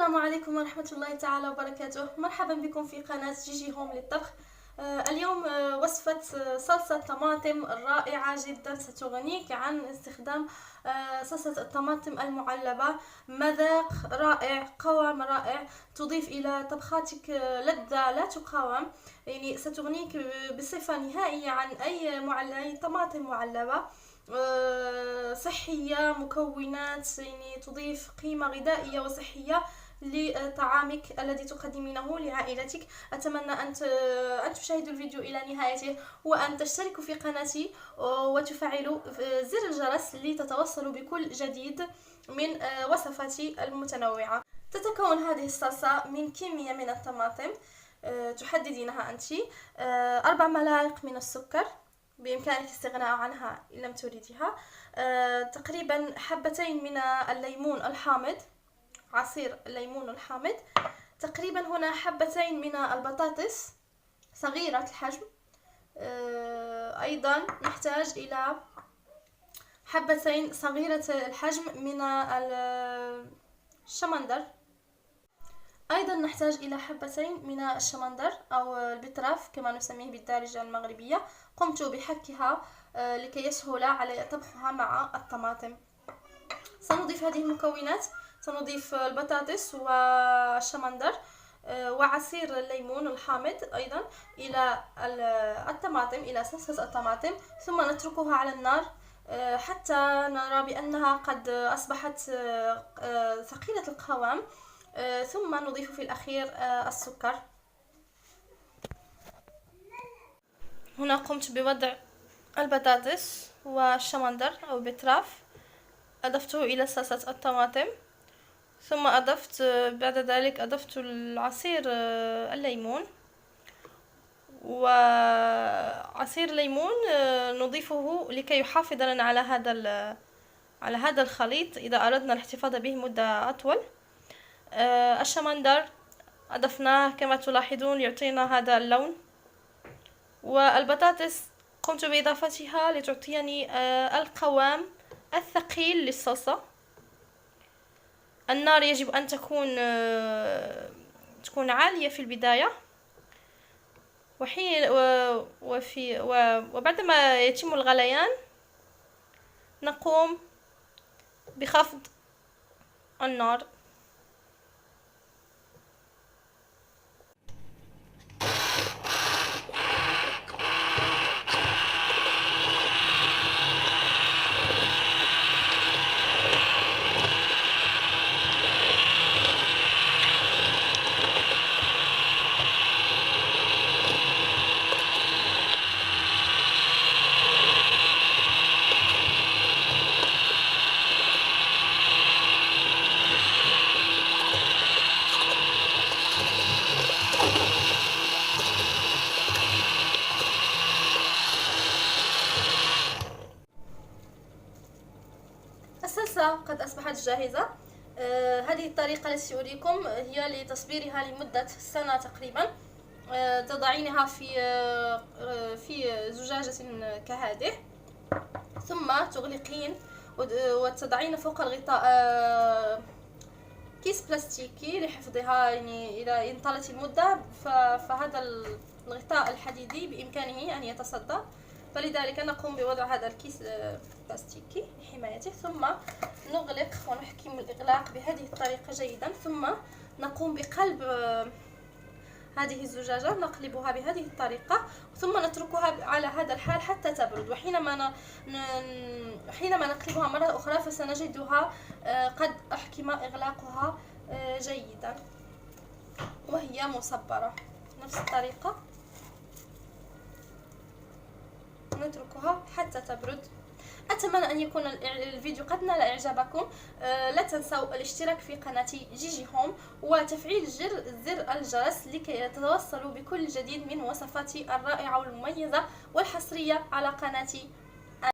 السلام عليكم ورحمة الله تعالى وبركاته. مرحبا بكم في قناة جيجي هوم للطبخ. اليوم وصفة صلصة طماطم رائعة جدا ستغنيك عن استخدام صلصة الطماطم المعلبة. مذاق رائع، قوام رائع، تضيف إلى طبخاتك لذة لا تقاوم. يعني ستغنيك بصفة نهائية عن أي طماطم معلبة. صحية، مكونات يعني تضيف قيمة غذائية وصحية لطعامك الذي تقدمينه لعائلتك. أتمنى أن تشاهدوا الفيديو إلى نهايته، وأن تشتركوا في قناتي وتفعلوا زر الجرس لتتوصلوا بكل جديد من وصفاتي المتنوعة. تتكون هذه الصلصة من كمية من الطماطم تحددينها أنت. 4 ملاعق من السكر، بإمكانك الاستغناء عنها إن لم تريدها. تقريبا حبتين من الليمون الحامض، عصير الليمون الحامض. تقريبا هنا حبتين من البطاطس صغيرة الحجم. أيضا نحتاج إلى حبتين صغيرة الحجم من الشمندر. أيضا نحتاج إلى حبتين من الشمندر أو البتراف كما نسميه بالدارجة المغربية. قمت بحكها لكي يسهل علي طبخها مع الطماطم. سنضيف هذه المكونات، سنضيف البطاطس والشمندر وعصير الليمون الحامض أيضا إلى الطماطم، إلى صلصة الطماطم، ثم نتركها على النار حتى نرى بأنها قد أصبحت ثقيلة القوام. ثم نضيف في الأخير السكر. هنا قمت بوضع البطاطس والشمندر أو بتراف، أضفته إلى صلصة الطماطم، ثم بعد ذلك أضفت العصير الليمون. وعصير الليمون نضيفه لكي يحافظ لنا على هذا الخليط إذا أردنا الاحتفاظ به مدة أطول. الشمندر أضفناه كما تلاحظون ليعطينا هذا اللون، والبطاطس قمت بإضافتها لتعطيني القوام الثقيل للصلصة. النار يجب أن تكون عالية في البداية، وبعدما يتم الغليان نقوم بخفض النار. الصلصة قد أصبحت جاهزة. هذه الطريقة التي أريكم هي لتصبيرها لمدة سنة تقريبا. تضعينها في زجاجة كهذه، ثم تغلقين وتضعين فوق الغطاء كيس بلاستيكي لحفظها. يعني إذا انطلت المدة فهذا الغطاء الحديدي بإمكانه أن يتصدى، فلذلك نقوم بوضع هذا الكيس البلاستيكي لحمايته، ثم نغلق ونحكم الإغلاق بهذه الطريقة جيدا، ثم نقوم بقلب هذه الزجاجة، نقلبها بهذه الطريقة، ثم نتركها على هذا الحال حتى تبرد. وحينما حينما نقلبها مرة أخرى فسنجدها قد أحكم إغلاقها جيدا وهي مصبرة. نفس الطريقة نتركها حتى تبرد. أتمنى أن يكون الفيديو قد نال إعجابكم. لا تنسوا الاشتراك في قناتي جيجي هوم وتفعيل زر الجرس لكي تتوصلوا بكل جديد من وصفاتي الرائعة والمميزة والحصرية على قناتي